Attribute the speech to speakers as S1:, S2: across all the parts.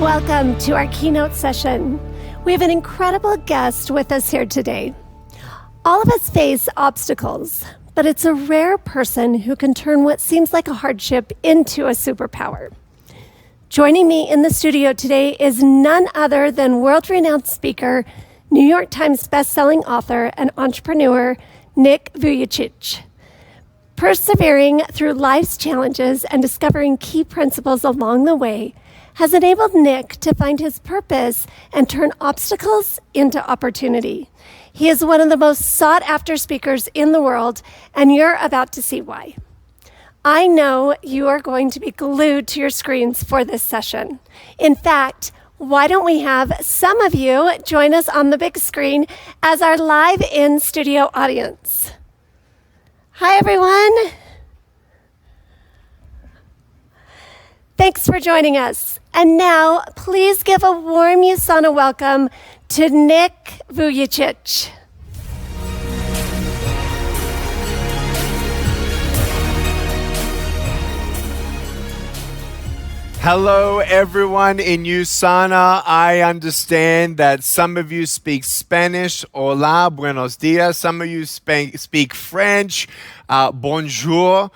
S1: Welcome to our keynote session. We have an incredible guest with us here today. All of us face obstacles, but it's a rare person who can turn what seems like a hardship into a superpower. Joining me in the studio today is none other than world-renowned speaker, New York Times bestselling author, and entrepreneur, Nick Vujicic. Persevering through life's challenges and discovering key principles along the way has enabled Nick to find his purpose and turn obstacles into opportunity. He is one of the most sought-after speakers in the world, and you're about to see why. I know you are going to be glued to your screens for this session. In fact, why don't we have some of you join us on the big screen as our live in-studio audience. Hi, everyone. Thanks for joining us. And now, please give a warm USANA welcome to Nick Vujicic.
S2: Hello, everyone in USANA. I understand that some of you speak Spanish. Hola, buenos dias. Some of you speak French. Bonjour.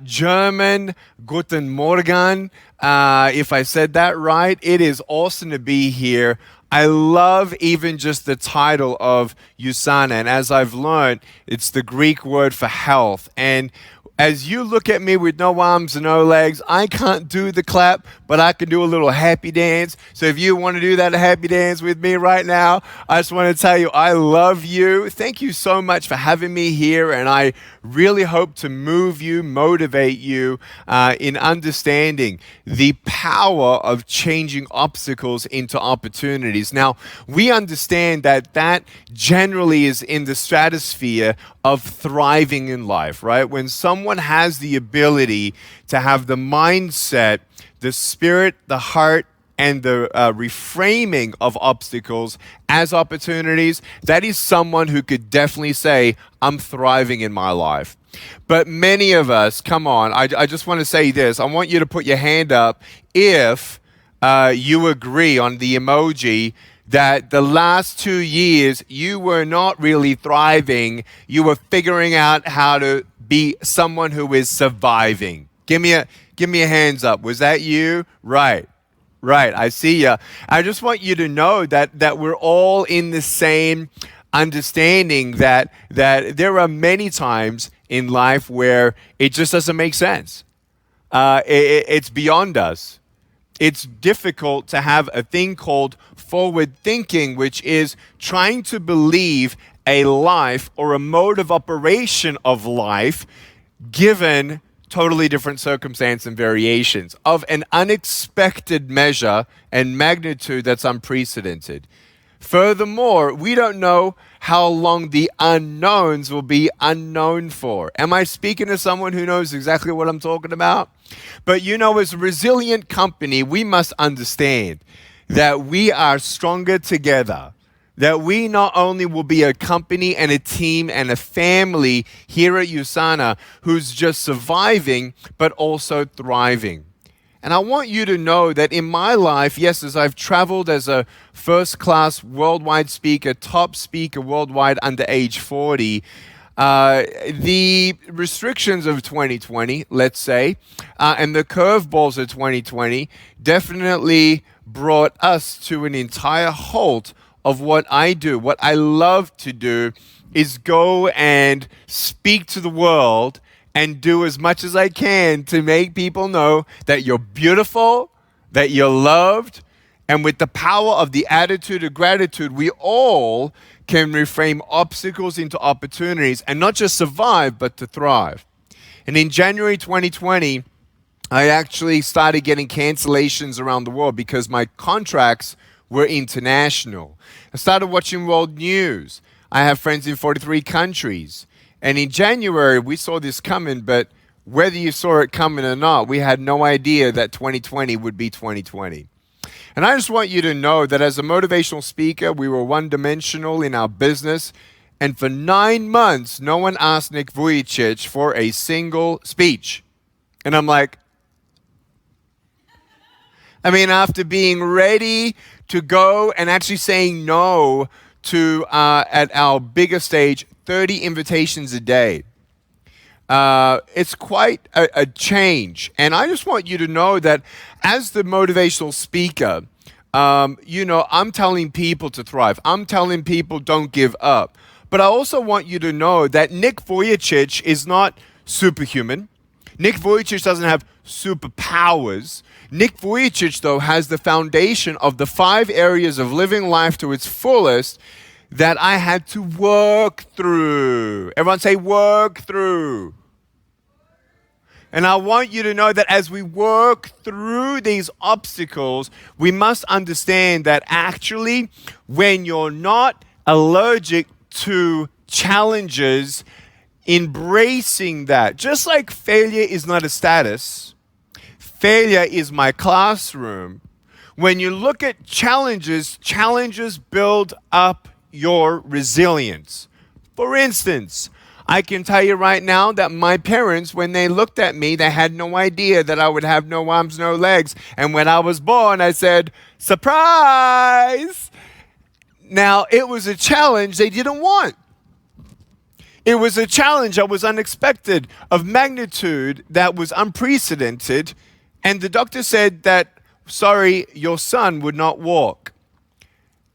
S2: German. Guten Morgen. If I said that right, it is awesome to be here. I love even just the title of USANA. And as I've learned, it's the Greek word for health. And as you look at me with no arms and no legs, I can't do the clap, but I can do a little happy dance. So if you want to do that happy dance with me right now, I just want to tell you I love you. Thank you so much for having me here, and I really hope to move you, motivate you in understanding the power of changing obstacles into opportunities. Now, we understand that generally is in the stratosphere of thriving in life, right? When someone has the ability to have the mindset, the spirit, the heart, and the reframing of obstacles as opportunities, that is someone who could definitely say, I'm thriving in my life. But many of us, come on, I just want to say this. I want you to put your hand up if you agree on the emoji that the last 2 years you were not really thriving. You were figuring out how to be someone who is surviving. Give me a hands up. Was that you? Right. I see you. I just want you to know that we're all in the same understanding that there are many times in life where it just doesn't make sense. It's beyond us. It's difficult to have a thing called forward thinking, which is trying to believe a life or a mode of operation of life given totally different circumstance and variations of an unexpected measure and magnitude that's unprecedented. Furthermore, we don't know how long the unknowns will be unknown for. Am I speaking to someone who knows exactly what I'm talking about? But as a resilient company, we must understand that we are stronger together. That we not only will be a company and a team and a family here at USANA who's just surviving, but also thriving. And I want you to know that in my life, yes, as I've traveled as a first-class worldwide speaker, top speaker worldwide under age 40, the restrictions of 2020, let's say, and the curveballs of 2020 definitely brought us to an entire halt of what I do. What I love to do is go and speak to the world and do as much as I can to make people know that you're beautiful, that you're loved, and with the power of the attitude of gratitude, we all can reframe obstacles into opportunities and not just survive, but to thrive. And in January 2020, I actually started getting cancellations around the world because my contracts were international. I started watching world news. I have friends in 43 countries. And in January, we saw this coming, but whether you saw it coming or not, we had no idea that 2020 would be 2020. And I just want you to know that as a motivational speaker, we were one-dimensional in our business. And for 9 months, no one asked Nick Vujicic for a single speech. And I'm like, I mean, after being ready to go and actually saying no to, at our bigger stage, 30 invitations a day. It's quite a change. And I just want you to know that as the motivational speaker, I'm telling people to thrive. I'm telling people don't give up. But I also want you to know that Nick Vujicic is not superhuman. Nick Vujicic doesn't have superpowers. Nick Vujicic, though, has the foundation of the 5 areas of living life to its fullest that I had to work through. Everyone say work through. And I want you to know that as we work through these obstacles, we must understand that actually when you're not allergic to challenges, embracing that, just like failure is not a status, failure is my classroom. When you look at challenges, challenges build up your resilience. For instance, I can tell you right now that my parents, when they looked at me, they had no idea that I would have no arms, no legs. And when I was born, I said, surprise! Now, it was a challenge they didn't want. It was a challenge that was unexpected, of magnitude that was unprecedented. And the doctor said that, sorry, your son would not walk.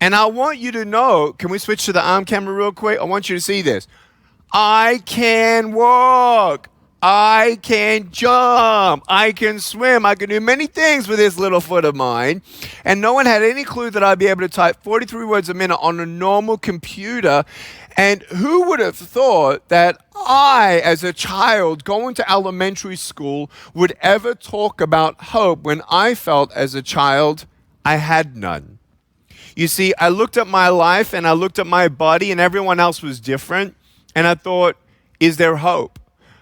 S2: And I want you to know, can we switch to the arm camera real quick? I want you to see this. I can walk. I can jump. I can swim. I can do many things with this little foot of mine. And no one had any clue that I'd be able to type 43 words a minute on a normal computer. And who would have thought that I, as a child going to elementary school, would ever talk about hope when I felt as a child I had none? You see, I looked at my life and I looked at my body and everyone else was different. And I thought, is there hope?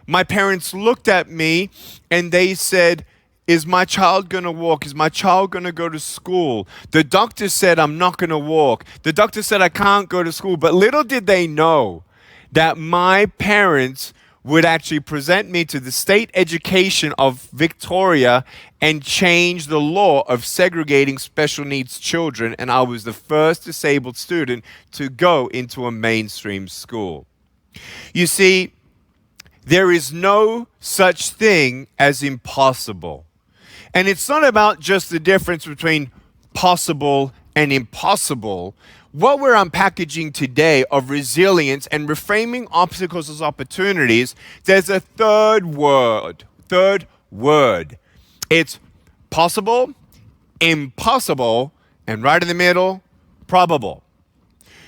S2: My parents looked at me and they said, is my child going to walk? Is my child going to go to school? The doctor said, I'm not going to walk. The doctor said, I can't go to school. But little did they know that my parents would actually present me to the state education of Victoria and change the law of segregating special needs children. And I was the first disabled student to go into a mainstream school. You see, there is no such thing as impossible. And it's not about just the difference between possible and impossible. What we're unpackaging today of resilience and reframing obstacles as opportunities, there's a third word. It's possible, impossible, and right in the middle, probable.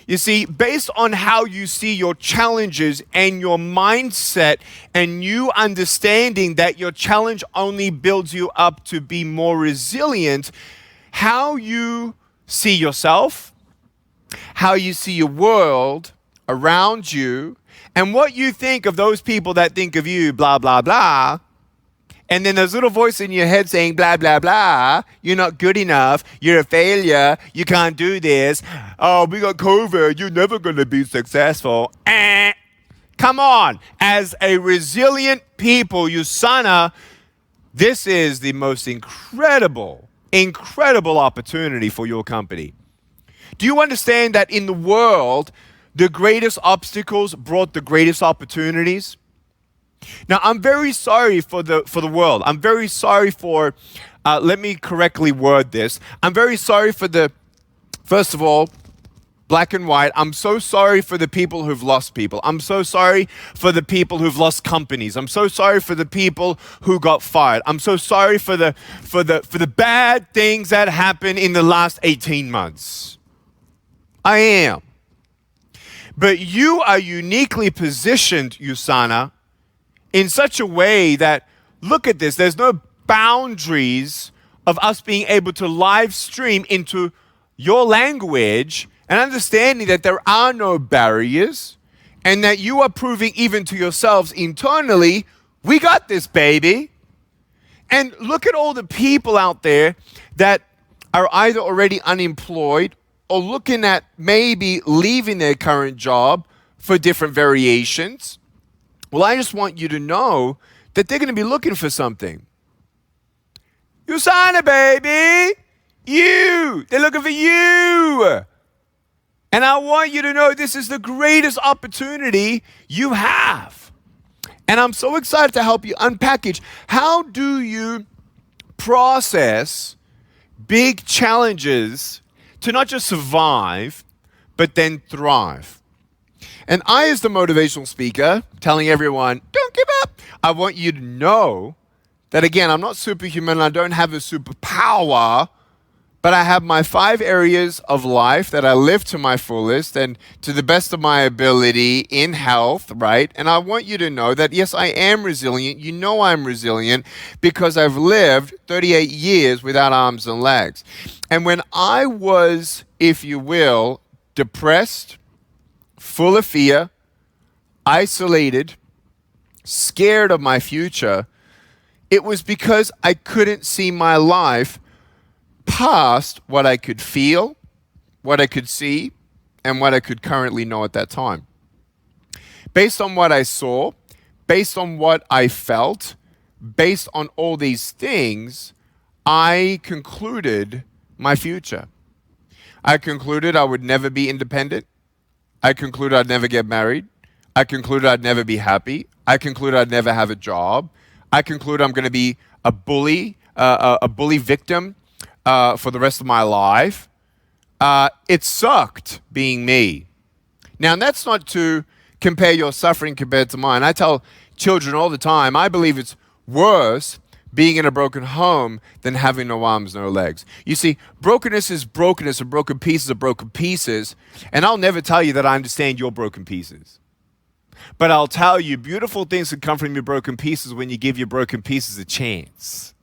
S2: You see, based on how you see your challenges and your mindset and you understanding that your challenge only builds you up to be more resilient, how you see yourself, how you see your world around you, and what you think of those people that think of you, blah, blah, blah. And then there's a little voice in your head saying, blah, blah, blah. You're not good enough. You're a failure. You can't do this. Oh, we got COVID. You're never going to be successful. Come on. As a resilient people, USANA, this is the most incredible opportunity for your company. Do you understand that in the world, the greatest obstacles brought the greatest opportunities? Now, I'm very sorry for the world. I'm very sorry for, let me correctly word this. I'm very sorry for first of all, black and white. I'm so sorry for the people who've lost people. I'm so sorry for the people who've lost companies. I'm so sorry for the people who got fired. I'm so sorry for the bad things that happened in the last 18 months. I am. But you are uniquely positioned, USANA, in such a way that, look at this, there's no boundaries of us being able to live stream into your language and understanding that there are no barriers and that you are proving even to yourselves internally, we got this, baby. And look at all the people out there that are either already unemployed or looking at maybe leaving their current job for different variations. Well, I just want you to know that they're going to be looking for something. USANA, baby! You! They're looking for you! And I want you to know this is the greatest opportunity you have. And I'm so excited to help you unpackage. How do you process big challenges to not just survive, but then thrive? And I, as the motivational speaker, telling everyone, don't give up. I want you to know that, again, I'm not superhuman. I don't have a superpower, but I have my 5 areas of life that I live to my fullest and to the best of my ability in health, right? And I want you to know that, yes, I am resilient. You know I'm resilient because I've lived 38 years without arms and legs. And when I was, if you will, depressed, full of fear, isolated, scared of my future, it was because I couldn't see my life past what I could feel, what I could see, and what I could currently know at that time. Based on what I saw, based on what I felt, based on all these things, I concluded my future. I concluded I would never be independent. I concluded I'd never get married. I concluded I'd never be happy. I concluded I'd never have a job. I concluded I'm going to be a bully victim for the rest of my life. It sucked being me. Now, that's not to compare your suffering compared to mine. I tell children all the time, I believe it's worse being in a broken home than having no arms, no legs. You see, brokenness is brokenness, and broken pieces are broken pieces. And I'll never tell you that I understand your broken pieces. But I'll tell you, beautiful things can come from your broken pieces when you give your broken pieces a chance.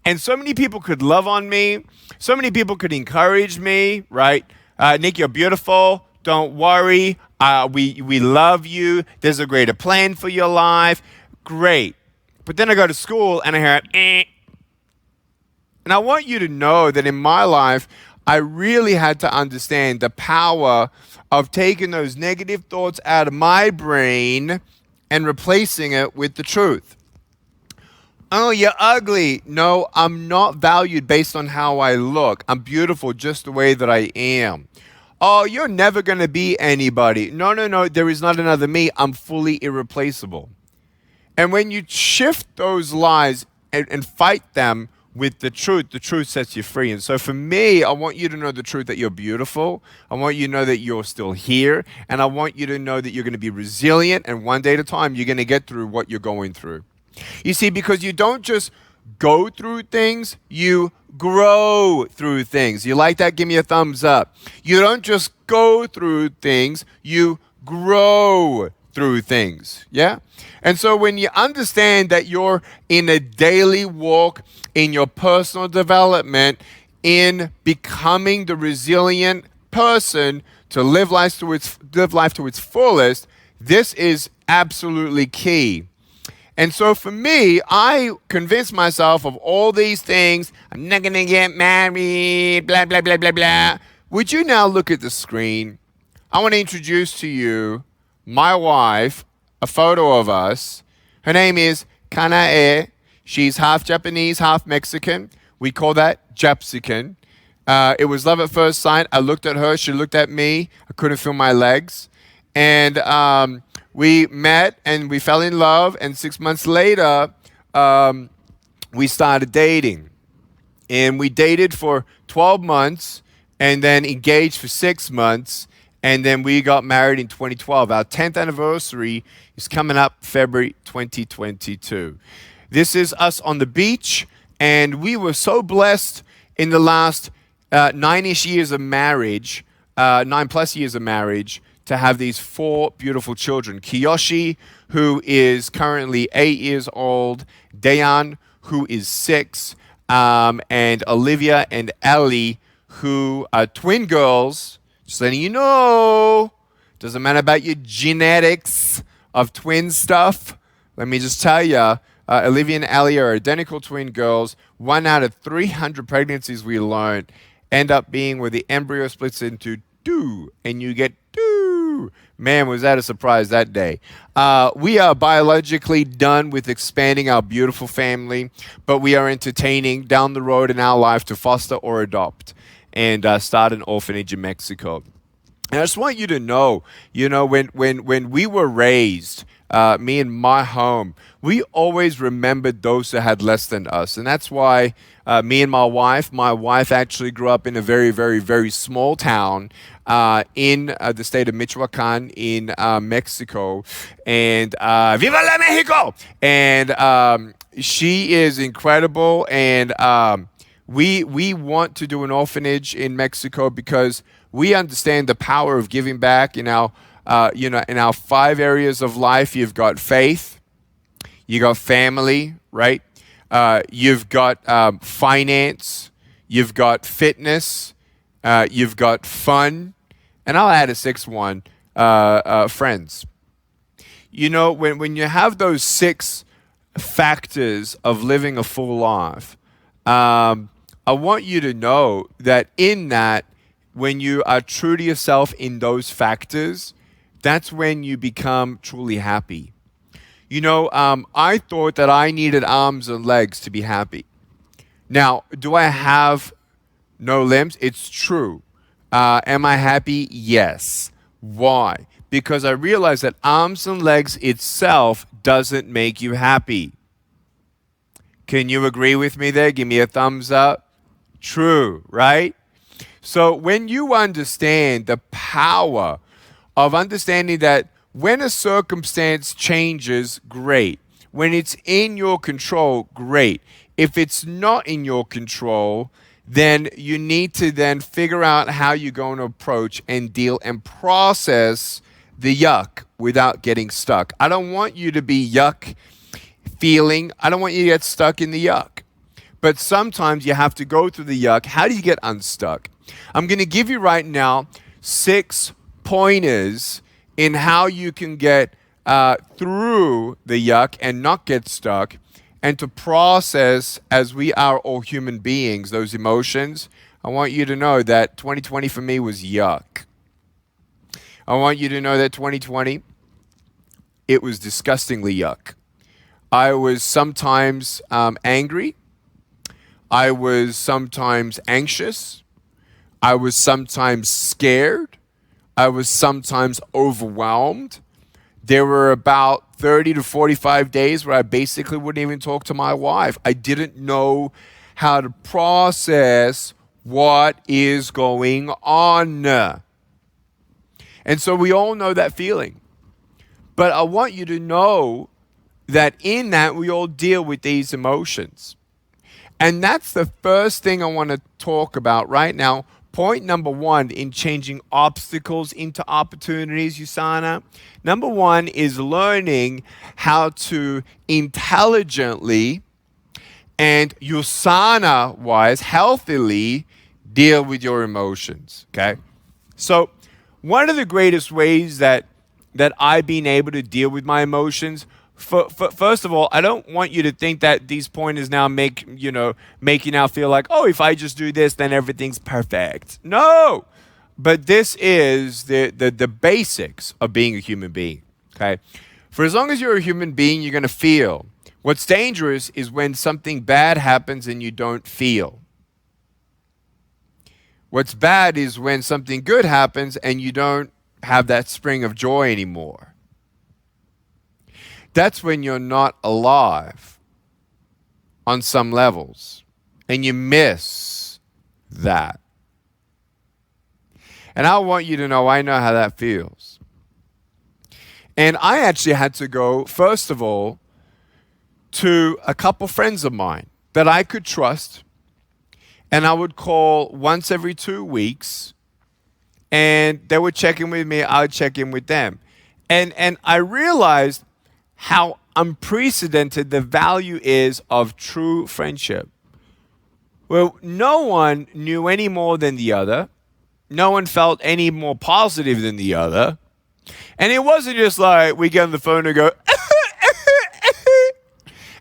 S2: And so many people could love on me. So many people could encourage me, right? Nick, you're beautiful. Don't worry. We love you. There's a greater plan for your life. Great. But then I go to school and I hear, eh. And I want you to know that in my life, I really had to understand the power of taking those negative thoughts out of my brain and replacing it with the truth. Oh, you're ugly. No, I'm not valued based on how I look. I'm beautiful just the way that I am. Oh, you're never going to be anybody. No. There is not another me. I'm fully irreplaceable. And when you shift those lies and fight them with the truth sets you free. And so for me, I want you to know the truth that you're beautiful. I want you to know that you're still here. And I want you to know that you're going to be resilient. And one day at a time, you're going to get through what you're going through. You see, because you don't just go through things, you grow through things. You like that? Give me a thumbs up. You don't just go through things, you grow through things. Yeah? And so when you understand that you're in a daily walk in your personal development, in becoming the resilient person to live life to its fullest, this is absolutely key. And so for me, I convinced myself of all these things. I'm not going to get married, blah, blah, blah, blah, blah. Would you now look at the screen? I want to introduce to you my wife, a photo of us. Her name is Kanae. She's half Japanese, half Mexican. We call that Japsican. It was love at first sight. I looked at her. She looked at me. I couldn't feel my legs. And we met and we fell in love. And 6 months later, we started dating. And we dated for 12 months and then engaged for 6 months. And then we got married in 2012. Our 10th anniversary is coming up February 2022. This is us on the beach. And we were so blessed in the last 9-ish years of marriage, 9+ years of marriage, to have these 4 beautiful children. Kiyoshi, who is currently 8 years old. Dayan, who is 6. And Olivia and Ellie, who are twin girls. Just letting you know, doesn't matter about your genetics of twin stuff. Let me just tell you, Olivia and Ellie are identical twin girls. 1 out of 300 pregnancies we learned end up being where the embryo splits into 2, and you get 2 Woo! Man, was that a surprise that day. We are biologically done with expanding our beautiful family, but we are entertaining down the road in our life to foster or adopt and start an orphanage in Mexico. And I just want you to know, when we were raised, me and my home, we always remembered those who had less than us. And that's why me and my wife actually grew up in a very, very, very small town in the state of Michoacan in Mexico. And Viva la Mexico! And she is incredible. And we want to do an orphanage in Mexico because we understand the power of giving back in our in our 5 areas of life. You've got faith, you got family, right? You've got finance, you've got fitness, you've got fun, and I'll add a 6th one, friends. When you have those 6 factors of living a full life, I want you to know that in that, when you are true to yourself in those factors, that's when you become truly happy. I thought that I needed arms and legs to be happy. Now, do I have no limbs? It's true. Am I happy? Yes. Why? Because I realized that arms and legs itself doesn't make you happy. Can you agree with me there? Give me a thumbs up. True, right? So when you understand the power of understanding that when a circumstance changes, great. When it's in your control, great. If it's not in your control, then you need to then figure out how you're going to approach and deal and process the yuck without getting stuck. I don't want you to be yuck feeling. I don't want you to get stuck in the yuck. But sometimes you have to go through the yuck. How do you get unstuck? I'm going to give you right now 6 pointers in how you can get through the yuck and not get stuck, and to process, as we are all human beings, those emotions. I want you to know that 2020 for me was yuck. I want you to know that 2020, it was disgustingly yuck. I was sometimes angry. I was sometimes anxious. I was sometimes scared. I was sometimes overwhelmed. There were about 30 to 45 days where I basically wouldn't even talk to my wife. I didn't know how to process what is going on. And so we all know that feeling. But I want you to know that in that we all deal with these emotions. And that's the first thing I want to talk about right now. Point number 1 in changing obstacles into opportunities, USANA. Number 1 is learning how to intelligently and USANA-wise, healthily deal with your emotions, okay? So one of the greatest ways that I've been able to deal with my emotions, first of all, I don't want you to think that these pointers now make you now feel like, oh, if I just do this, then everything's perfect. No, but this is the basics of being a human being, okay? For as long as you're a human being, you're going to feel. What's dangerous is when something bad happens and you don't feel. What's bad is when something good happens and you don't have that spring of joy anymore. That's when you're not alive on some levels, and you miss that. And I want you to know, I know how that feels. And I actually had to go, first of all, to a couple friends of mine that I could trust, and I would call once every 2 weeks, and they would check in with me, I would check in with them. And I realized how unprecedented the value is of true friendship. Well, no one knew any more than the other. No one felt any more positive than the other. And it wasn't just like we get on the phone and go,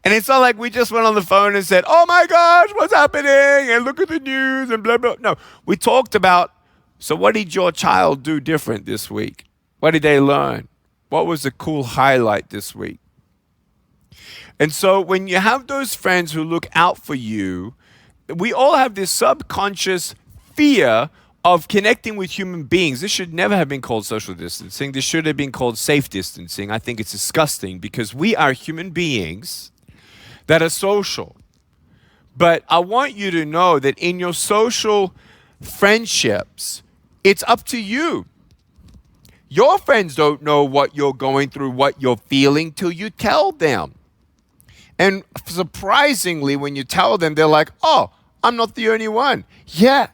S2: and it's not like we just went on the phone and said, oh my gosh, what's happening? And look at the news and blah, blah. No, we talked about, so what did your child do different this week? What did they learn? What was a cool highlight this week? And so when you have those friends who look out for you, we all have this subconscious fear of connecting with human beings. This should never have been called social distancing. This should have been called safe distancing. I think it's disgusting because we are human beings that are social. But I want you to know that in your social friendships, it's up to you. Your friends don't know what you're going through, what you're feeling, till you tell them. And surprisingly, when you tell them, they're like, oh, I'm not the only one. Yeah.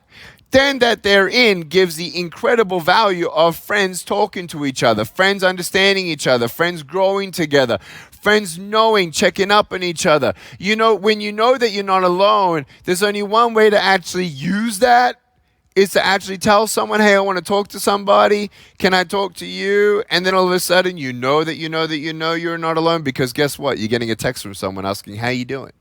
S2: Then that they're in gives the incredible value of friends talking to each other, friends understanding each other, friends growing together, friends knowing, checking up on each other. You know, when you know that you're not alone, there's only one way to actually use that is to actually tell someone, hey, I want to talk to somebody. Can I talk to you? And then all of a sudden, you know that you're not alone, because guess what? You're getting a text from someone asking, how you doing?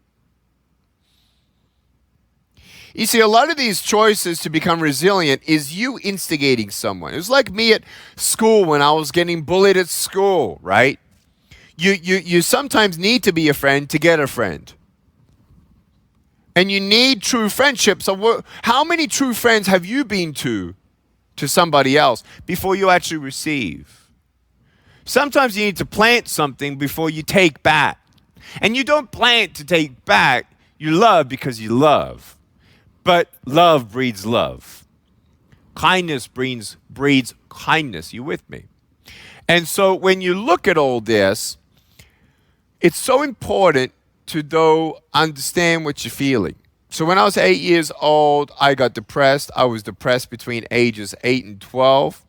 S2: You see, a lot of these choices to become resilient is you instigating someone. It was like me at school when I was getting bullied at school, right? You sometimes need to be a friend to get a friend. And you need true friendship. So how many true friends have you been to somebody else before you actually receive? Sometimes you need to plant something before you take back. And you don't plant to take back. You love because you love. But love breeds love. Kindness breeds kindness. You with me? And so when you look at all this, it's so important to though understand what you're feeling. So when I was 8 years old, I got depressed. I was depressed between ages 8 and 12.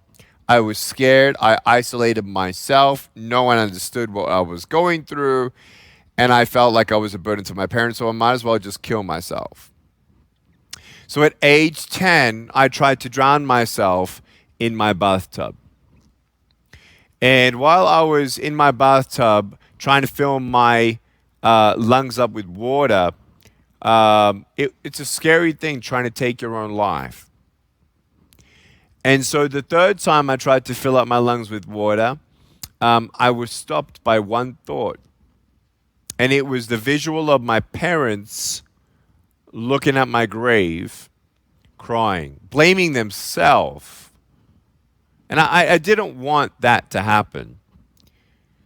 S2: I was scared. I isolated myself. No one understood what I was going through. And I felt like I was a burden to my parents, so I might as well just kill myself. So at age 10, I tried to drown myself in my bathtub. And while I was in my bathtub trying to fill my lungs up with water, it's a scary thing trying to take your own life. And so the third time I tried to fill up my lungs with water, I was stopped by one thought. And it was the visual of my parents looking at my grave, crying, blaming themselves. And I didn't want that to happen.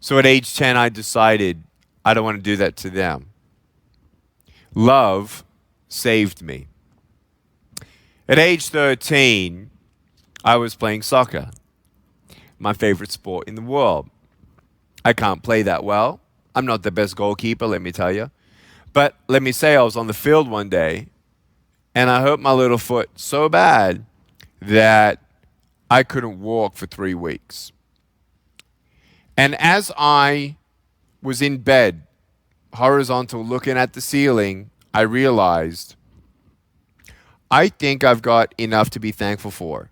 S2: So at age 10, I decided I don't want to do that to them. Love saved me. At age 13, I was playing soccer, my favorite sport in the world. I can't play that well. I'm not the best goalkeeper, let me tell you. But let me say I was on the field one day, and I hurt my little foot so bad that I couldn't walk for 3 weeks. And as I was in bed, horizontal, looking at the ceiling, I realized I think I've got enough to be thankful for.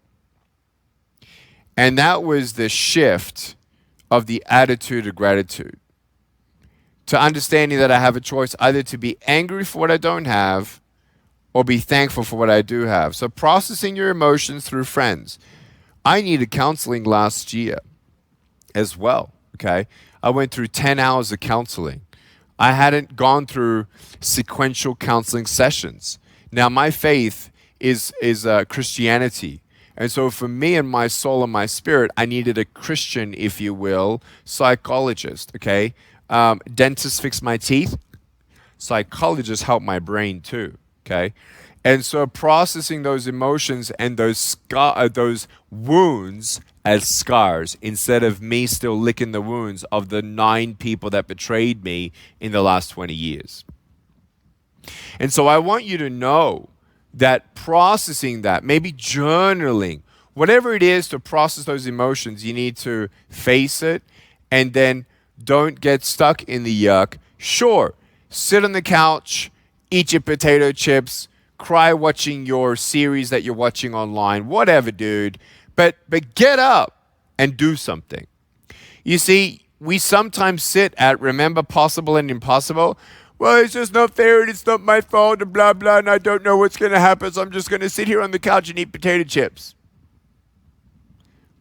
S2: And that was the shift of the attitude of gratitude, to understanding that I have a choice either to be angry for what I don't have or be thankful for what I do have. So processing your emotions through friends. I needed counseling last year as well, okay? I went through 10 hours of counseling. I hadn't gone through sequential counseling sessions. Now, my faith is Christianity. And so for me and my soul and my spirit, I needed a Christian, if you will, psychologist, okay? Dentists fix my teeth. Psychologists help my brain too, okay? And so processing those emotions and those wounds as scars, instead of me still licking the wounds of the 9 people that betrayed me in the last 20 years. And so I want you to know that processing that, maybe journaling, whatever it is to process those emotions, you need to face it and then don't get stuck in the yuck. Sure, sit on the couch, eat your potato chips, cry watching your series that you're watching online, whatever, dude. But get up and do something. You see, we sometimes sit at remember possible and impossible. Well, it's just not fair and it's not my fault and blah, blah, and I don't know what's going to happen, so I'm just going to sit here on the couch and eat potato chips.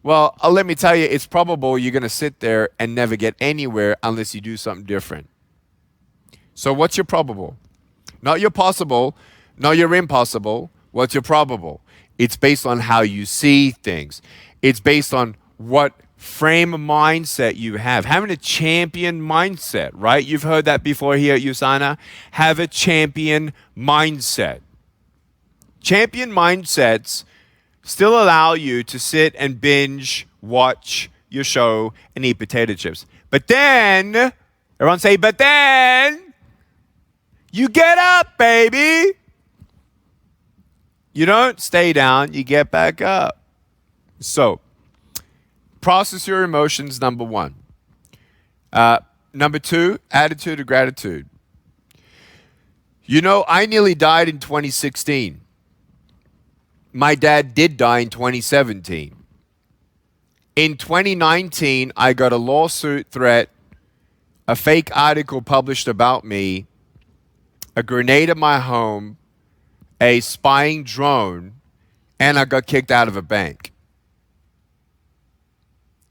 S2: Well, let me tell you, it's probable you're going to sit there and never get anywhere unless you do something different. So what's your probable? Not your possible, not your impossible. What's your probable? It's based on how you see things. It's based on what frame of mindset you have. Having a champion mindset, right? You've heard that before here at USANA. Have a champion mindset. Champion mindsets still allow you to sit and binge, watch your show, and eat potato chips. But then, everyone say, but then, you get up, baby. You don't stay down, you get back up. So, process your emotions, number one. Number two, attitude of gratitude. You know, I nearly died in 2016. My dad did die in 2017. In 2019, I got a lawsuit threat, a fake article published about me, a grenade at my home, a spying drone, and I got kicked out of a bank.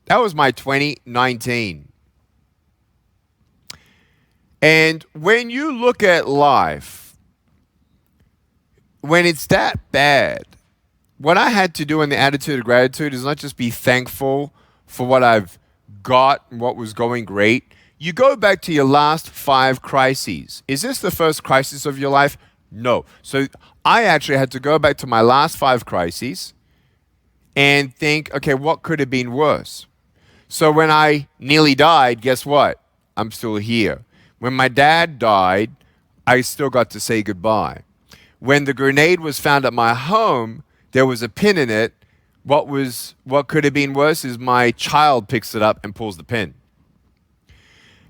S2: That was my 2019. And when you look at life, when it's that bad, what I had to do in the attitude of gratitude is not just be thankful for what I've got and what was going great. You go back to your last 5 crises. Is this the first crisis of your life? No. So I actually had to go back to my last 5 crises and think, okay, what could have been worse? So when I nearly died, guess what? I'm still here. When my dad died, I still got to say goodbye. When the grenade was found at my home, there was a pin in it. What could have been worse is my child picks it up and pulls the pin.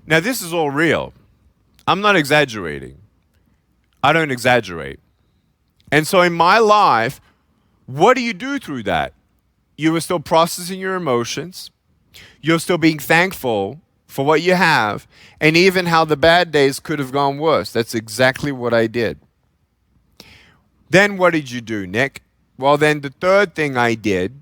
S2: Now, this is all real. I'm not exaggerating. I don't exaggerate. And so in my life, what do you do through that? You are still processing your emotions. You're still being thankful for what you have, and even how the bad days could have gone worse. That's exactly what I did. Then what did you do, Nick? Well, then the third thing I did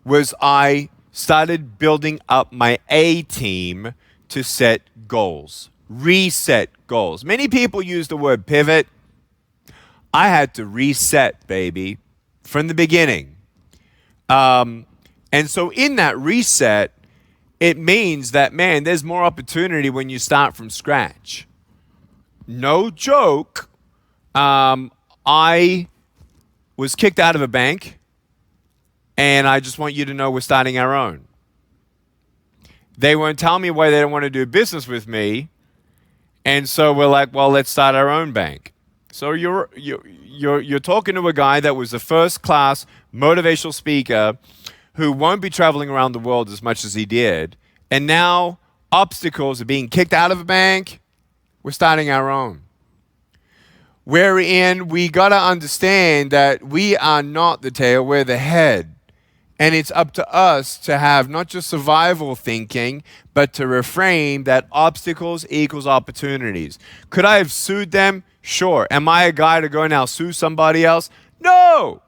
S2: was I started building up my A team to set goals, reset goals. Many people use the word pivot. I had to reset, baby, from the beginning. And so in that reset, it means that, man, there's more opportunity when you start from scratch. No joke. I was kicked out of a bank, and I just want you to know we're starting our own. They won't tell me why they don't want to do business with me, and so we're like, well, let's start our own bank. So you're talking to a guy that was a first-class motivational speaker who won't be traveling around the world as much as he did, and now obstacles are being kicked out of a bank. We're starting our own. Wherein we got to understand that we are not the tail, we're the head. And it's up to us to have not just survival thinking, but to reframe that obstacles equals opportunities. Could I have sued them? Sure. Am I a guy to go now sue somebody else? No.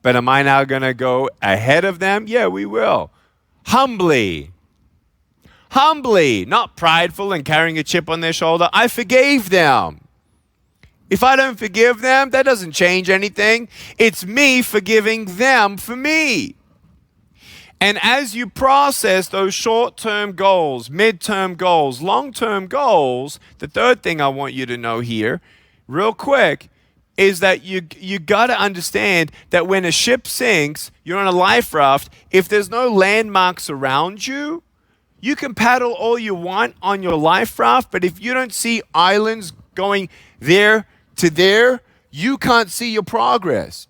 S2: But am I now going to go ahead of them? Yeah, we will. Humbly. Humbly, not prideful and carrying a chip on their shoulder. I forgave them. If I don't forgive them, that doesn't change anything. It's me forgiving them for me. And as you process those short-term goals, mid-term goals, long-term goals, the third thing I want you to know here, real quick, is that you got to understand that when a ship sinks, you're on a life raft, if there's no landmarks around you, you can paddle all you want on your life raft, but if you don't see islands going there to there, you can't see your progress.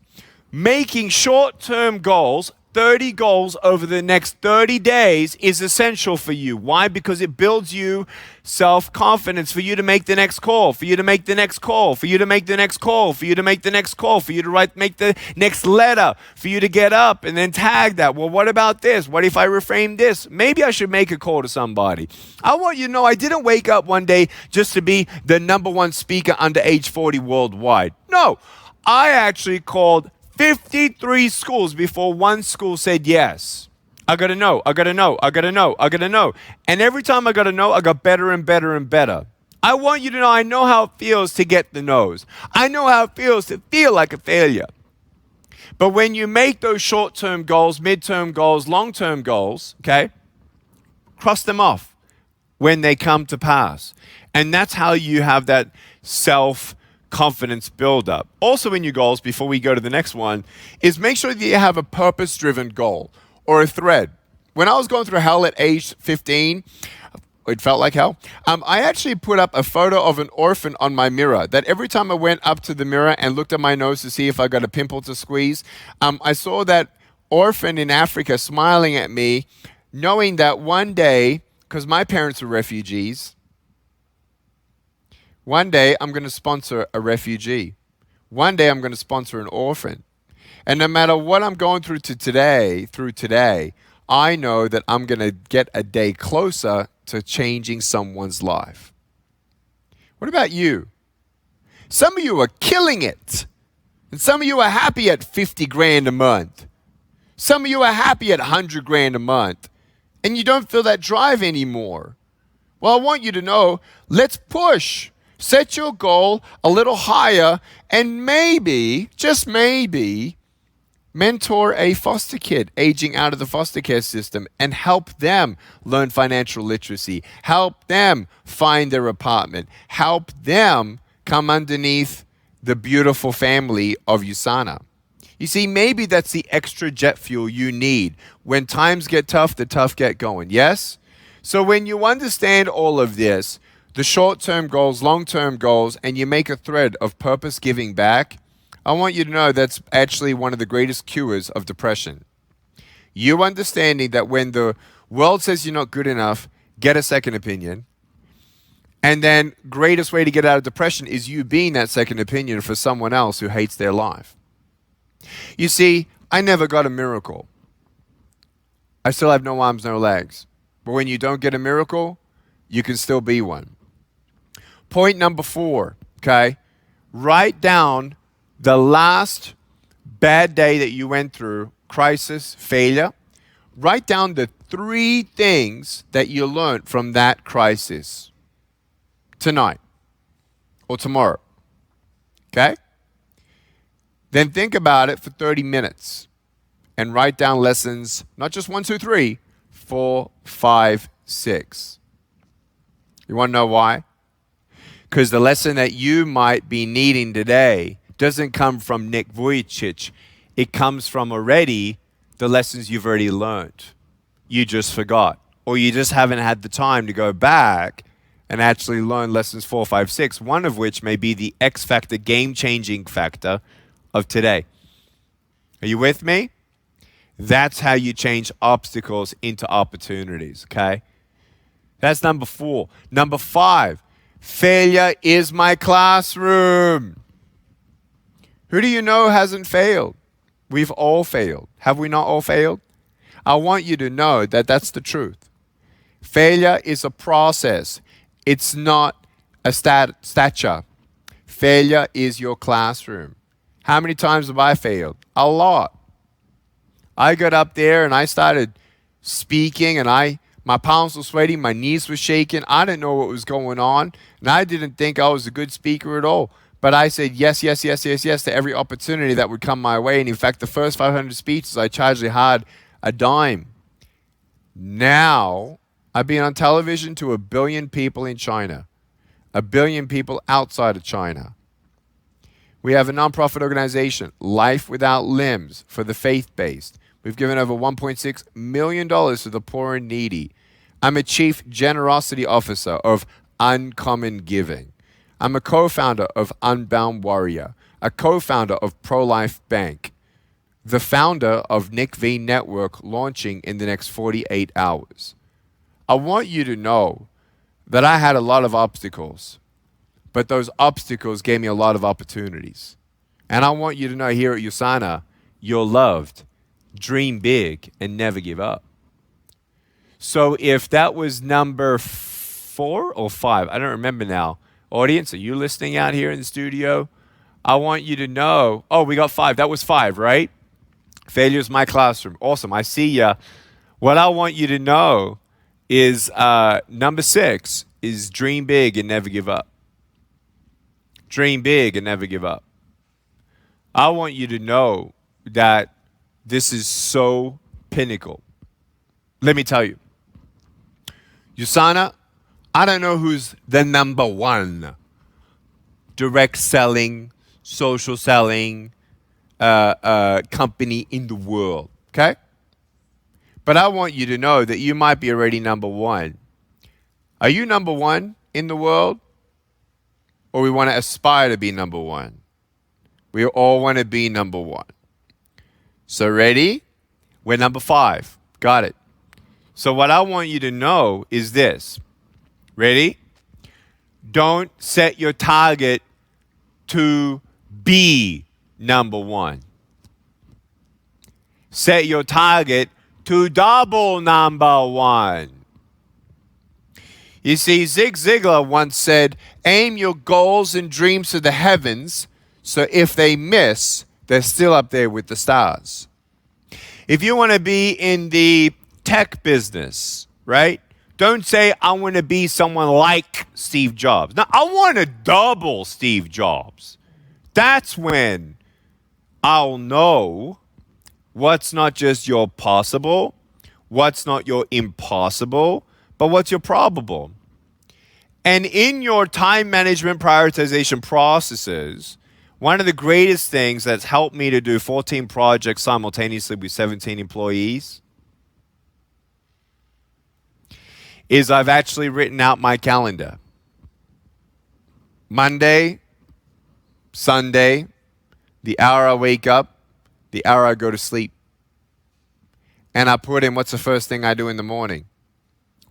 S2: Making short-term goals, 30 goals over the next 30 days is essential for you. Why? Because it builds you self-confidence for you to make the next call, for you to make the next call, for you to make the next call, for you to make the next call, for you to make the next letter, for you to get up and then tag that. Well, what about this? What if I reframe this? Maybe I should make a call to somebody. I want you to know I didn't wake up one day just to be the #1 speaker under age 40 worldwide. No, I actually called 53 schools before one school said yes. I got to know, I got to know, I got to know, I got to know. And every time I got to know, I got better and better and better. I want you to know I know how it feels to get the no's. I know how it feels to feel like a failure. But when you make those short-term goals, mid-term goals, long-term goals, okay, cross them off when they come to pass. And that's how you have that self-confidence build-up. Also in your goals, before we go to the next one, is make sure that you have a purpose-driven goal or a thread. When I was going through hell at age 15, it felt like hell. I actually put up a photo of an orphan on my mirror that every time I went up to the mirror and looked at my nose to see if I got a pimple to squeeze, I saw that orphan in Africa smiling at me, knowing that one day, because my parents were refugees, one day I'm going to sponsor a refugee. One day I'm going to sponsor an orphan. And no matter what I'm going through today, I know that I'm going to get a day closer to changing someone's life. What about you? Some of you are killing it. And some of you are happy at 50 grand a month. Some of you are happy at 100 grand a month. And you don't feel that drive anymore. Well, I want you to know, let's push. Set your goal a little higher and maybe, just maybe, mentor a foster kid aging out of the foster care system and help them learn financial literacy. Help them find their apartment. Help them come underneath the beautiful family of USANA. You see, maybe that's the extra jet fuel you need. When times get tough, the tough get going. Yes? So when you understand all of this, the short-term goals, long-term goals, and you make a thread of purpose giving back, I want you to know that's actually one of the greatest cures of depression. You understanding that when the world says you're not good enough, get a second opinion. And then greatest way to get out of depression is you being that second opinion for someone else who hates their life. You see, I never got a miracle. I still have no arms, no legs. But when you don't get a miracle, you can still be one. Point number 4, okay? Write down the last bad day that you went through, crisis, failure. Write down the 3 things that you learned from that crisis tonight or tomorrow. Okay? Then think about it for 30 minutes and write down lessons, not just 1, 2, 3, 4, 5, 6. You want to know why? Because the lesson that you might be needing today doesn't come from Nick Vujicic. It comes from already the lessons you've already learned. You just forgot. Or you just haven't had the time to go back and actually learn lessons 4, 5, 6, one of which may be the X factor, game-changing factor of today. Are you with me? That's how you change obstacles into opportunities, okay? That's number 4. Number 5, failure is my classroom. Who do you know hasn't failed? We've all failed. Have we not all failed? I want you to know that that's the truth. Failure is a process. It's not a stature. Failure is your classroom. How many times have I failed? A lot. I got up there and I started speaking and my palms were sweating, my knees were shaking. I didn't know what was going on. And I didn't think I was a good speaker at all. But I said yes to every opportunity that would come my way. And in fact, the first 500 speeches, I charged hard a dime. Now, I've been on television to 1 billion people in China, 1 billion people outside of China. We have a nonprofit organization, Life Without Limbs, for the faith-based. We've given over $1.6 million to the poor and needy. I'm a chief generosity officer of Uncommon Giving. I'm a co-founder of Unbound Warrior, a co-founder of Pro-Life Bank, the founder of Nick V Network launching in the next 48 hours. I want you to know that I had a lot of obstacles, but those obstacles gave me a lot of opportunities. And I want you to know here at USANA, you're loved. Dream big and never give up. So if that was number 4 or 5, I don't remember now. Audience, are you listening out here in the studio? I want you to know, oh, we got 5. That was 5, right? Failure is my classroom. Awesome. I see ya. What I want you to know is number 6 is dream big and never give up. Dream big and never give up. I want you to know that this is so pinnacle. Let me tell you. USANA, I don't know who's the number 1 direct selling, social selling company in the world, okay? But I want you to know that you might be already number 1. Are you number 1 in the world? Or we want to aspire to be number 1? We all want to be number 1. So ready? We're number 5. Got it. So what I want you to know is this. Ready? Don't set your target to be number 1. Set your target to double number 1. You see, Zig Ziglar once said, aim your goals and dreams to the heavens, so if they miss, they're still up there with the stars. If you want to be in the tech business, right? Don't say, I want to be someone like Steve Jobs. No, I want to double Steve Jobs. That's when I'll know what's not just your possible, what's not your impossible, but what's your probable. And in your time management prioritization processes, one of the greatest things that's helped me to do 14 projects simultaneously with 17 employees is I've actually written out my calendar. Monday, Sunday, the hour I wake up, the hour I go to sleep. And I put in what's the first thing I do in the morning?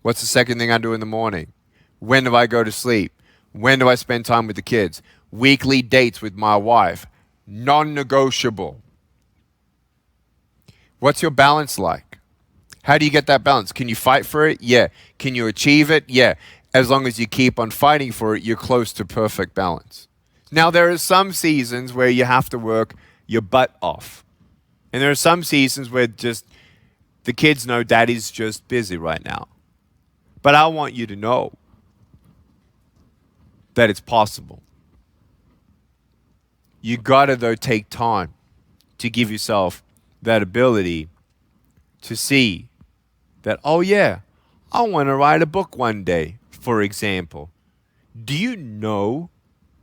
S2: What's the second thing I do in the morning? When do I go to sleep? When do I spend time with the kids? Weekly dates with my wife. Non-negotiable. What's your balance like? How do you get that balance? Can you fight for it? Yeah. Can you achieve it? Yeah. As long as you keep on fighting for it, you're close to perfect balance. Now, there are some seasons where you have to work your butt off. And there are some seasons where just the kids know daddy's just busy right now. But I want you to know that it's possible. You gotta, though, take time to give yourself that ability to see that, oh yeah, I want to write a book one day, for example. Do you know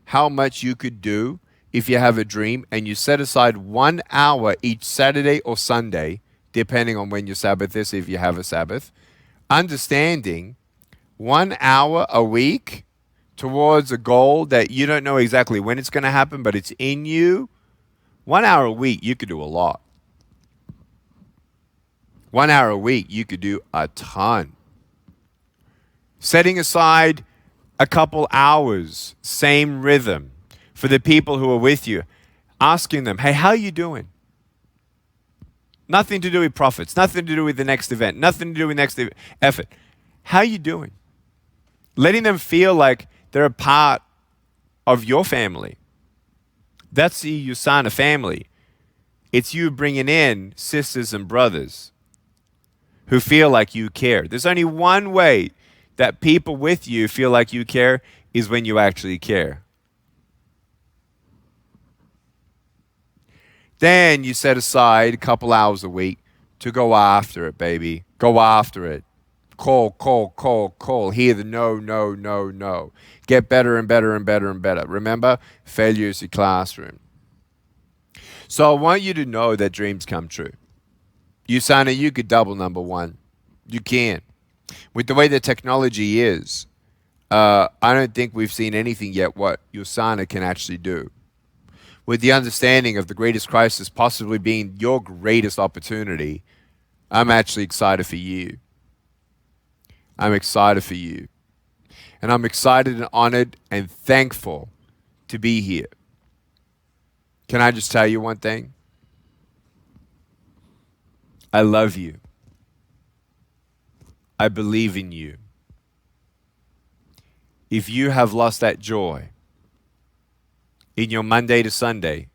S2: how much you could do if you have a dream and you set aside 1 hour each Saturday or Sunday, depending on when your Sabbath is, if you have a Sabbath, understanding 1 hour a week towards a goal that you don't know exactly when it's going to happen, but it's in you. 1 hour a week, you could do a lot. 1 hour a week, you could do a ton. Setting aside a couple hours, same rhythm, for the people who are with you, asking them, hey, how are you doing? Nothing to do with profits, nothing to do with the next event, nothing to do with next effort. How are you doing? Letting them feel like they're a part of your family. That's the USANA family. It's you bringing in sisters and brothers who feel like you care. There's only one way that people with you feel like you care is when you actually care. Then you set aside a couple hours a week to go after it, baby. Go after it. Call, call, call, call. Hear the no, no, no, no. Get better and better and better and better. Remember, failure is your classroom. So I want you to know that dreams come true. USANA, you could double number 1. You can. With the way the technology is, I don't think we've seen anything yet what USANA can actually do. With the understanding of the greatest crisis possibly being your greatest opportunity, I'm actually excited for you. I'm excited for you. And I'm excited and honored and thankful to be here. Can I just tell you one thing? I love you. I believe in you. If you have lost that joy, in your Monday to Sunday?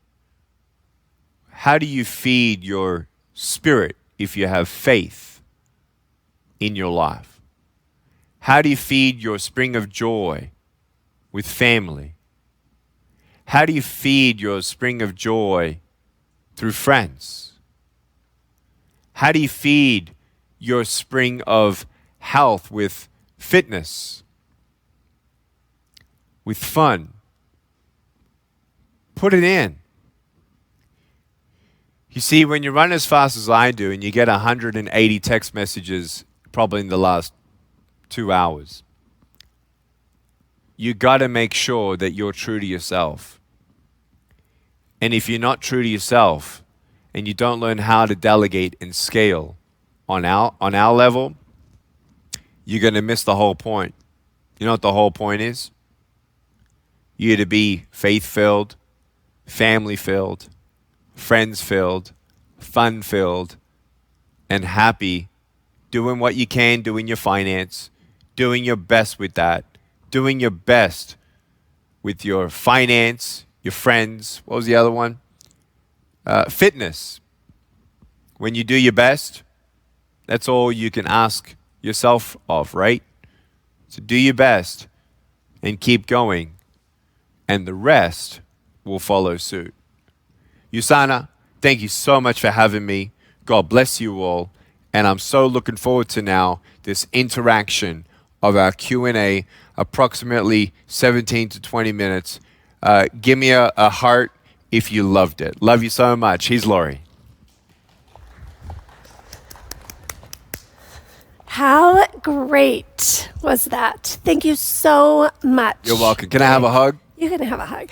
S2: How do you feed your spirit if you have faith in your life? How do you feed your spring of joy with family? How do you feed your spring of joy through friends? How do you feed your spring of health with fitness, with fun? Put it in. You see, when you run as fast as I do and you get 180 text messages probably in the last 2 hours, you got to make sure that you're true to yourself. And if you're not true to yourself and you don't learn how to delegate and scale on our level, you're going to miss the whole point. You know what the whole point is? You're to be faith-filled, family-filled, friends-filled, fun-filled, and happy, doing what you can, doing your finance, doing your best with that, doing your best with your finance, your friends. What was the other one? Fitness. When you do your best, that's all you can ask yourself of, right? So do your best and keep going, and the rest will follow suit. USANA, thank you so much for having me. God bless you all. And I'm so looking forward to now this interaction of our Q&A, approximately 17 to 20 minutes. Give me a heart if you loved it. Love you so much. Here's Lori.
S1: How great was that? Thank you so much.
S2: You're welcome. Can I have a hug?
S1: You can have a hug.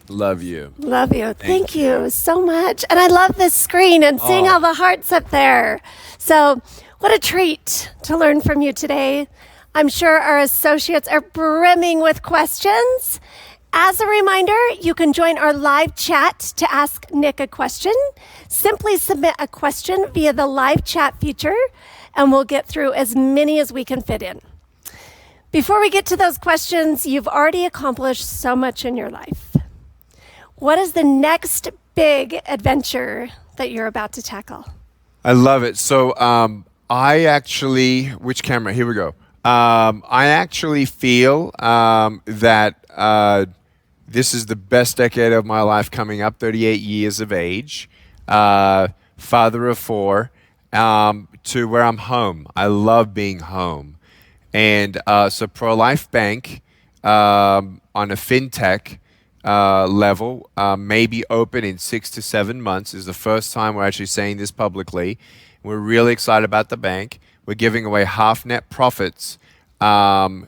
S2: Love you.
S1: Love you. Thank you so much. And I love this screen and seeing all the hearts up there. So what a treat to learn from you today. I'm sure our associates are brimming with questions. As a reminder, you can join our live chat to ask Nick a question. Simply submit a question via the live chat feature, and we'll get through as many as we can fit in. Before we get to those questions, you've already accomplished so much in your life. What is the next big adventure that you're about to tackle?
S2: I love it. So I actually, which camera? Here we go. I actually feel that this is the best decade of my life coming up, 38 years of age, father of 4, to where I'm home. I love being home. And so Pro-Life Bank on a fintech level may be open in 6 to 7 months. Is the first time we're actually saying this publicly. We're really excited about the bank. We're giving away half net profits to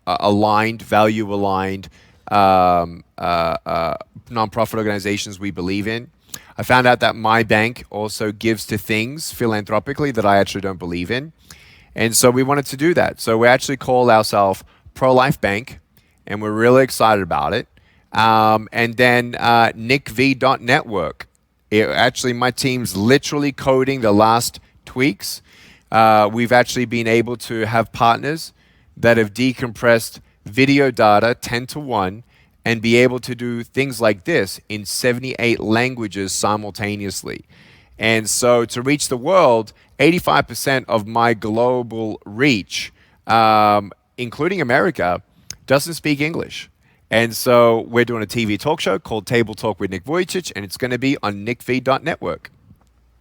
S2: aligned, value-aligned nonprofit organizations we believe in. I found out that my bank also gives to things philanthropically that I actually don't believe in. And so we wanted to do that. So we actually call ourselves Pro-Life Bank, and we're really excited about it. And then nickv.network. Actually, my team's literally coding the last tweaks. We've actually been able to have partners that have decompressed video data 10 to 1 and be able to do things like this in 78 languages simultaneously. And so to reach the world, 85% of my global reach, including America, doesn't speak English. And so we're doing a TV talk show called Table Talk with Nick Vujicic, and it's going to be on nickv.network.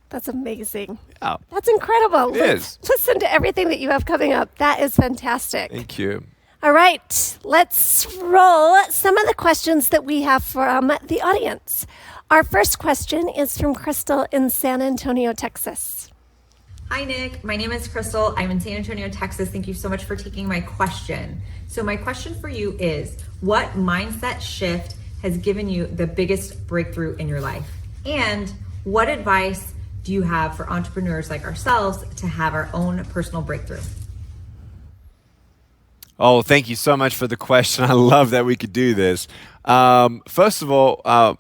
S1: That's amazing.
S2: Yeah.
S1: That's incredible.
S2: It is.
S1: Listen to everything that you have coming up. That is fantastic.
S2: Thank you.
S1: All right, let's roll some of the questions that we have from the audience. Our first question is from Crystal in San Antonio, Texas.
S3: Hi, Nick. My name is Crystal. I'm in San Antonio, Texas. Thank you so much for taking my question. So my question for you is, what mindset shift has given you the biggest breakthrough in your life? And what advice do you have for entrepreneurs like ourselves to have our own personal breakthrough?
S2: Oh, thank you so much for the question. I love that we could do this. First of all,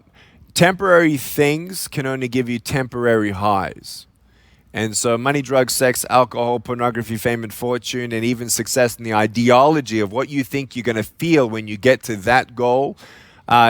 S2: temporary things can only give you temporary highs. And so money, drugs, sex, alcohol, pornography, fame, and fortune, and even success in the ideology of what you think you're going to feel when you get to that goal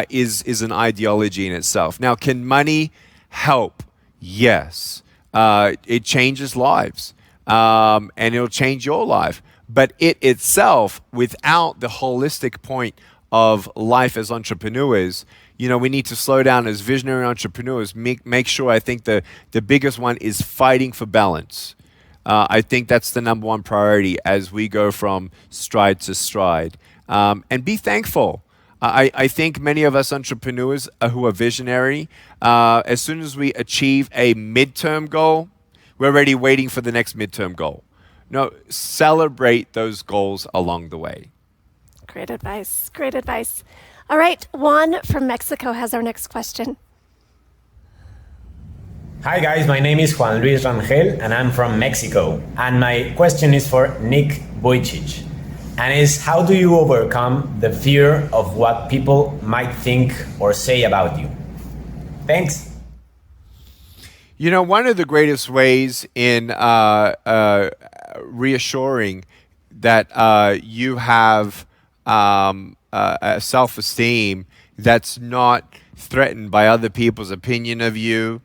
S2: is an ideology in itself. Now, can money help? Yes. It changes lives, and it'll change your life. But it itself, without the holistic point of life as entrepreneurs, we need to slow down as visionary entrepreneurs, make sure. I think the biggest one is fighting for balance. I think that's the number one priority as we go from stride to stride. And be thankful. I think many of us entrepreneurs who are visionary, as soon as we achieve a midterm goal, we're already waiting for the next midterm goal. No, celebrate those goals along the way.
S1: Great advice. Great advice. All right, Juan from Mexico has our next question.
S4: Hi guys, my name is Juan Luis Rangel and I'm from Mexico. And my question is for Nick Vujicic. And is, how do you overcome the fear of what people might think or say about you? Thanks.
S2: One of the greatest ways in reassuring that you have self-esteem that's not threatened by other people's opinion of you,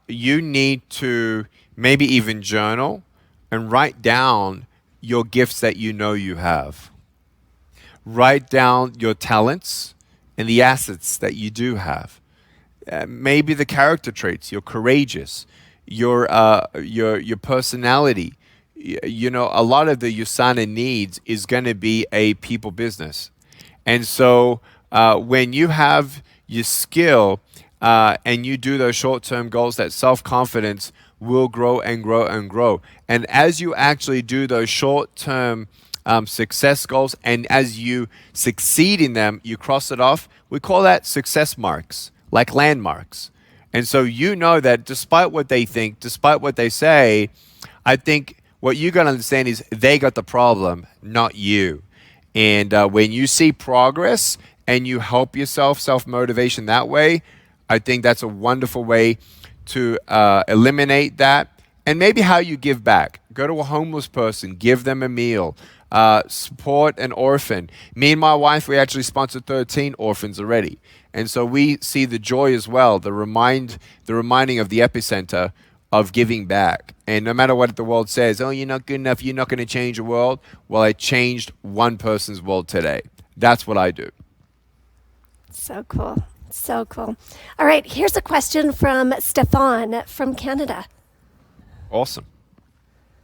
S2: you need to maybe even journal and write down your gifts that you have. Write down your talents and the assets that you do have. Maybe the character traits. You're courageous. Your personality. A lot of the USANA needs is going to be a people business. And so when you have your skill and you do those short-term goals, that self-confidence will grow and grow and grow. And as you actually do those short-term success goals, and as you succeed in them, you cross it off. We call that success marks, like landmarks. And so that despite what they think, despite what they say, I think what you got to understand is they got the problem, not you. And when you see progress and you help yourself, self-motivation that way, I think that's a wonderful way to eliminate that. And maybe how you give back. Go to a homeless person, give them a meal, support an orphan. Me and my wife, we actually sponsored 13 orphans already. And so we see the joy as well, the reminding of the epicenter of giving back. And no matter what the world says, oh, you're not good enough, you're not going to change the world. Well, I changed one person's world today. That's what I do.
S1: So cool. So cool. All right, here's a question from Stéphane from Canada.
S2: Awesome.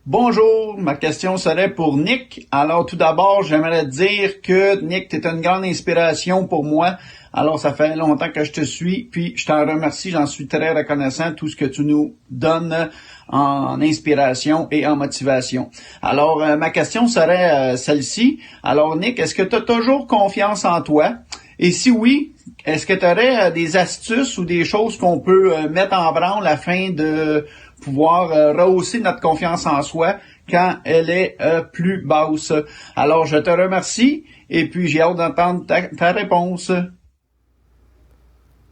S5: Bonjour, ma question serait pour Nick. Alors tout d'abord, j'aimerais dire que Nick, tu es une grande inspiration pour moi. Alors ça fait longtemps que je te suis, puis je t'en remercie, j'en suis très reconnaissant tout ce que tu nous donnes en inspiration et en motivation. Alors ma question serait celle-ci. Alors Nick, est-ce que tu as toujours confiance en toi? Et si oui, est-ce que tu aurais des astuces ou des choses qu'on peut mettre en branle afin de pouvoir rehausser notre confiance en soi quand elle est plus basse? Alors, je te remercie et puis j'ai hâte d'entendre ta réponse.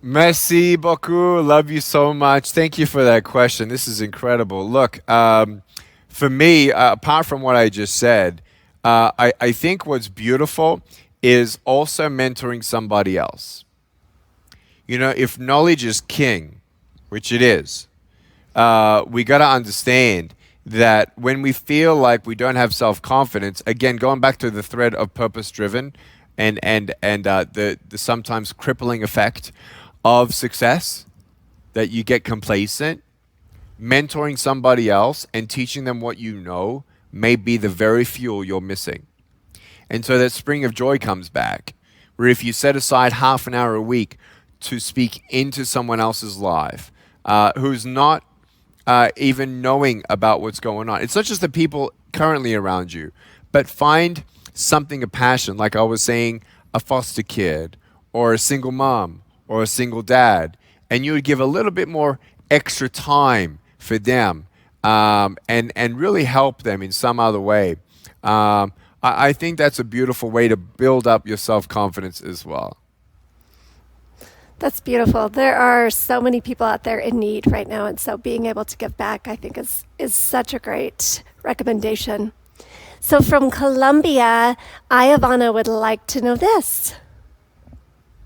S2: Merci beaucoup. Love you so much. Thank you for that question. This is incredible. Look, for me, apart from what I just said, I think what's beautiful is also mentoring somebody else. If knowledge is king, which it is, we got to understand that when we feel like we don't have self-confidence, again, going back to the thread of purpose-driven and the sometimes crippling effect of success, that you get complacent, mentoring somebody else and teaching them what you know may be the very fuel you're missing. And so that spring of joy comes back, where if you set aside half an hour a week to speak into someone else's life, who's not even knowing about what's going on. It's not just the people currently around you, but find something of passion, like I was saying, a foster kid or a single mom or a single dad, and you would give a little bit more extra time for them and really help them in some other way. I think that's a beautiful way to build up your self-confidence as well.
S1: That's beautiful. There are so many people out there in need right now, and so being able to give back, I think, is such a great recommendation. So from Colombia, Ivana would like to know this.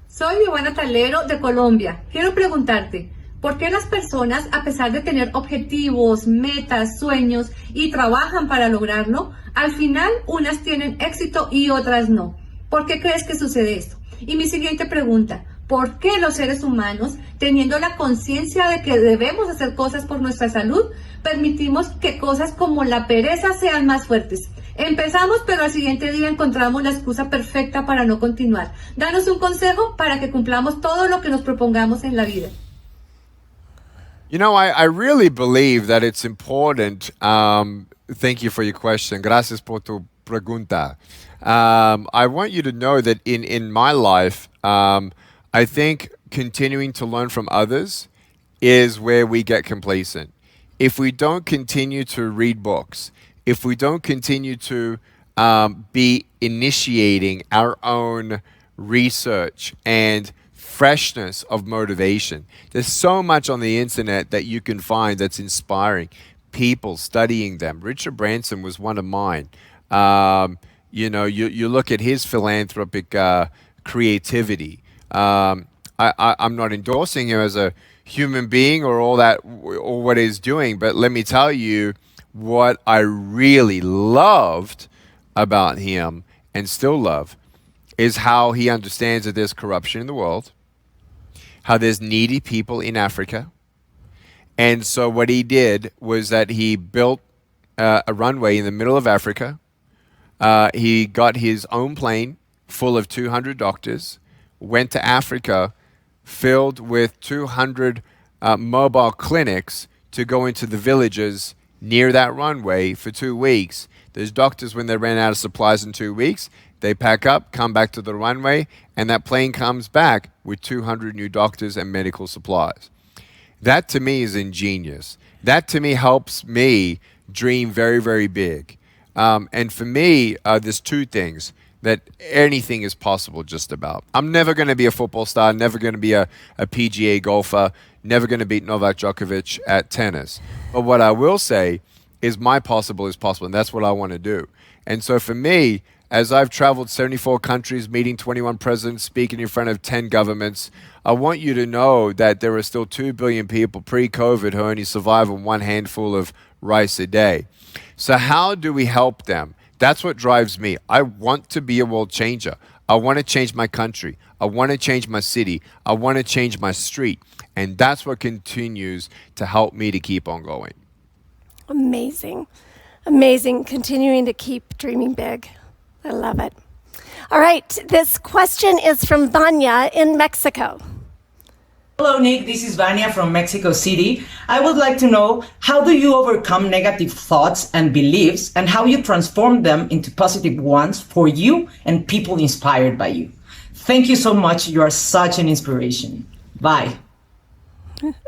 S6: Soy Ivana Talero de Colombia. Quiero preguntarte, ¿por qué las personas, a pesar de tener objetivos, metas, sueños y trabajan para lograrlo, al final unas tienen éxito y otras no? ¿Por qué crees que sucede esto? Y mi siguiente pregunta, ¿por qué los seres humanos, teniendo la conciencia de que debemos hacer cosas por nuestra salud, permitimos que cosas como la pereza sean más fuertes? Empezamos, pero al siguiente día encontramos la excusa perfecta para no continuar. Danos un consejo para que cumplamos todo lo que nos propongamos en la vida.
S2: You know, I really believe that it's important. Thank you for your question. Gracias por tu pregunta. I want you to know that in my life, I think continuing to learn from others is where we get complacent. If we don't continue to read books, if we don't continue to be initiating our own research and freshness of motivation, there's so much on the internet that you can find that's inspiring. People studying them. Richard Branson was one of mine. You know, you look at his philanthropic creativity. I'm not endorsing him as a human being or all that or what he's doing, but let me tell you what I really loved about him and still love is how he understands that there's corruption in the world, how there's needy people in Africa. And so what he did was that he built a runway in the middle of Africa. He got his own plane full of 200 doctors, went to Africa, filled with 200 mobile clinics to go into the villages near that runway for 2 weeks. Those doctors, when they ran out of supplies in 2 weeks, they pack up, come back to the runway, and that plane comes back with 200 new doctors and medical supplies. That to me is ingenious. That to me helps me dream very, very big. And for me, there's two things that anything is possible just about. I'm never going to be a football star, never going to be a PGA golfer, never going to beat Novak Djokovic at tennis. But what I will say is my possible is possible, and that's what I want to do. And so for me, as I've traveled 74 countries, meeting 21 presidents, speaking in front of 10 governments, I want you to know that there are still 2 billion people pre-COVID who only survive on one handful of rice a day. So how do we help them? That's what drives me. I want to be a world changer. I want to change my country. I want to change my city. I want to change my street. And that's what continues to help me to keep on going.
S1: Amazing. Amazing. Continuing to keep dreaming big. I love it. All right. This question is from Vanya in Mexico.
S7: Hello, Nick. This is Vania from Mexico City. I would like to know, how do you overcome negative thoughts and beliefs and how you transform them into positive ones for you and people inspired by you? Thank you so much. You are such an inspiration. Bye.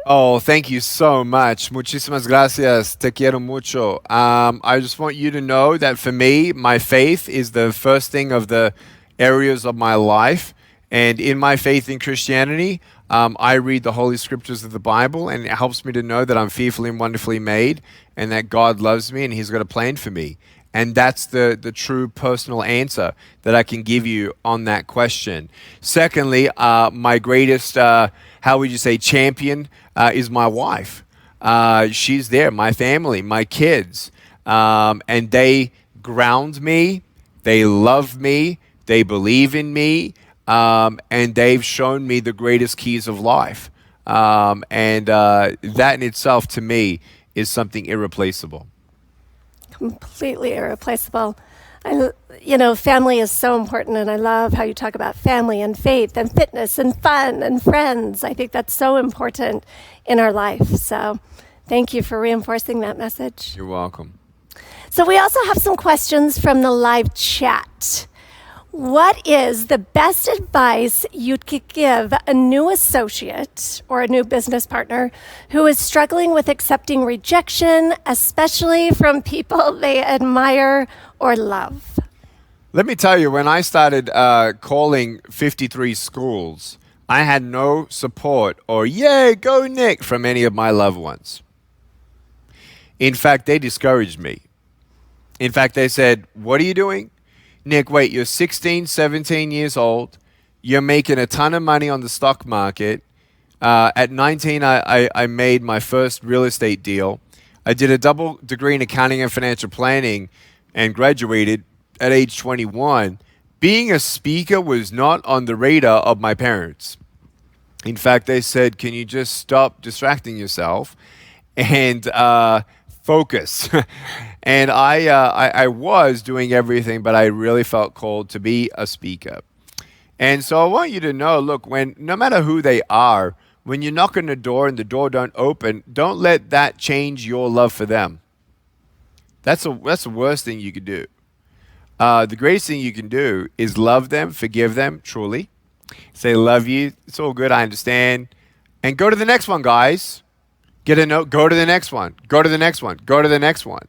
S2: Oh, thank you so much. Muchísimas gracias. Te quiero mucho. I just want you to know that for me, my faith is the first thing of the areas of my life. And in my faith in Christianity, I read the Holy Scriptures of the Bible, and it helps me to know that I'm fearfully and wonderfully made and that God loves me and He's got a plan for me. And that's the true personal answer that I can give you on that question. Secondly, my greatest, how would you say, champion is my wife. She's there, my family, my kids. And they ground me, they love me, they believe in me. And they've shown me the greatest keys of life. And that in itself, to me, is something irreplaceable.
S1: Completely irreplaceable. Family is so important, and I love how you talk about family and faith and fitness and fun and friends. I think that's so important in our life. So thank you for reinforcing that message.
S2: You're welcome.
S1: So we also have some questions from the live chat. What is the best advice you could give a new associate or a new business partner who is struggling with accepting rejection, especially from people they admire or love?
S2: Let me tell you, when I started calling 53 schools, I had no support or, yay, go Nick, from any of my loved ones. In fact, they discouraged me. In fact, they said, what are you doing? Nick, wait, you're 16, 17 years old. You're making a ton of money on the stock market. At 19, I made my first real estate deal. I did a double degree in accounting and financial planning and graduated at age 21. Being a speaker was not on the radar of my parents. In fact, they said, can you just stop distracting yourself and focus? And I was doing everything, but I really felt called to be a speaker. And so I want you to know, look, no matter who they are, when you knock on the door and the door don't open, don't let that change your love for them. That's the worst thing you could do. The greatest thing you can do is love them, forgive them, truly. Say, love you. It's all good. I understand. And go to the next one, guys. Get a note. Go to the next one. Go to the next one. Go to the next one.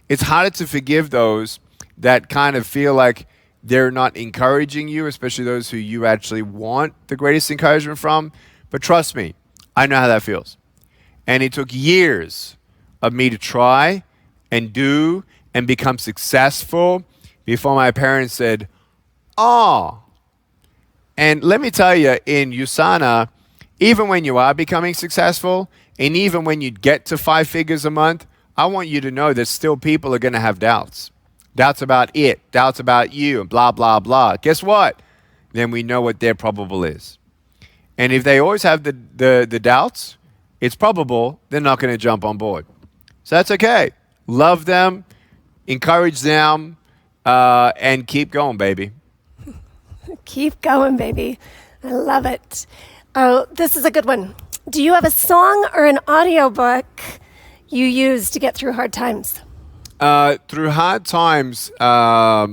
S2: It's harder to forgive those that kind of feel like they're not encouraging you, especially those who you actually want the greatest encouragement from. But trust me, I know how that feels. And it took years of me to try and do and become successful before my parents said, oh. And let me tell you, in USANA, even when you are becoming successful, and even when you get to 5 figures a month, I want you to know that still people are going to have doubts. Doubts about it, doubts about you, and blah, blah, blah. Guess what? Then we know what their probable is. And if they always have the doubts, it's probable they're not going to jump on board. So that's okay. Love them, encourage them, and keep going, baby.
S1: Keep going, baby. I love it. Oh, this is a good one. Do you have a song or an audiobook you use to get through hard times?
S2: Through hard times, I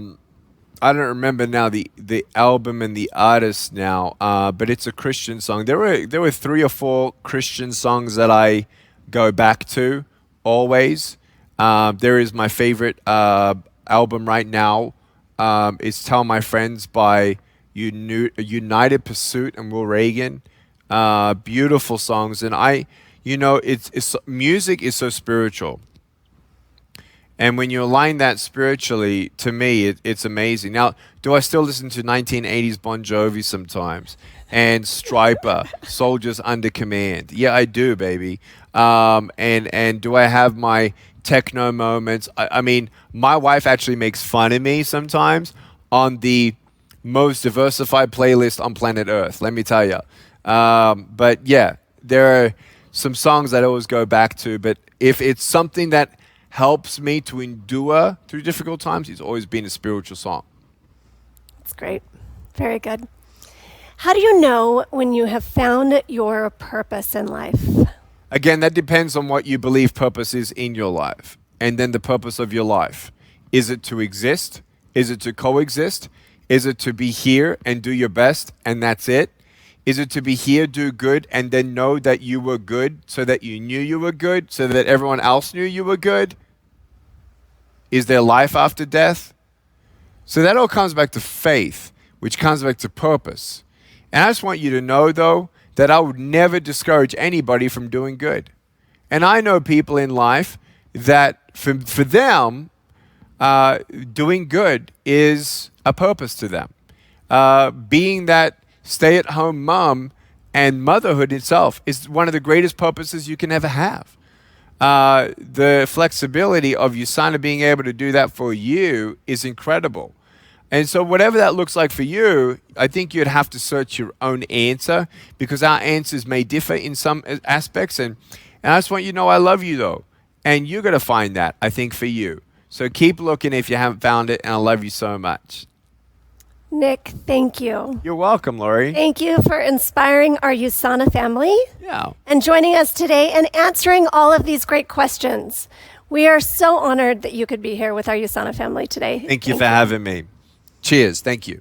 S2: don't remember now the album and the artist now, but it's a Christian song. There were 3 or 4 Christian songs that I go back to always. There is my favorite album right now. It's "Tell My Friends" by United Pursuit and Will Reagan. Beautiful songs, and it's music is so spiritual. And when you align that spiritually, to me, it's amazing. Now, do I still listen to 1980s Bon Jovi sometimes? And Striper, Soldiers Under Command. Yeah, I do, baby. And do I have my techno moments? I mean, my wife actually makes fun of me sometimes on the most diversified playlist on planet Earth, let me tell you. But yeah, there are some songs that I always go back to. But if it's something that helps me to endure through difficult times, it's always been a spiritual song.
S1: That's great. Very good. How do you know when you have found your purpose in life?
S2: Again, that depends on what you believe purpose is in your life. And then the purpose of your life. Is it to exist? Is it to coexist? Is it to be here and do your best and that's it? Is it to be here, do good, and then know that you were good so that you knew you were good, so that everyone else knew you were good? Is there life after death? So that all comes back to faith, which comes back to purpose. And I just want you to know, though, that I would never discourage anybody from doing good. And I know people in life that for them, doing good is a purpose to them. Being that stay-at-home mom and motherhood itself is one of the greatest purposes you can ever have. The flexibility of USANA being able to do that for you is incredible. And so whatever that looks like for you, I think you'd have to search your own answer, because our answers may differ in some aspects. And I just want you to know I love you, though. And you're going to find that, I think, for you. So keep looking if you haven't found it, and I love you so much.
S1: Nick, thank you.
S2: You're welcome, Lori.
S1: Thank you for inspiring our USANA family.
S2: Yeah.
S1: And joining us today and answering all of these great questions. We are so honored that you could be here with our USANA family today.
S2: Thank you for having me. Cheers. Thank you.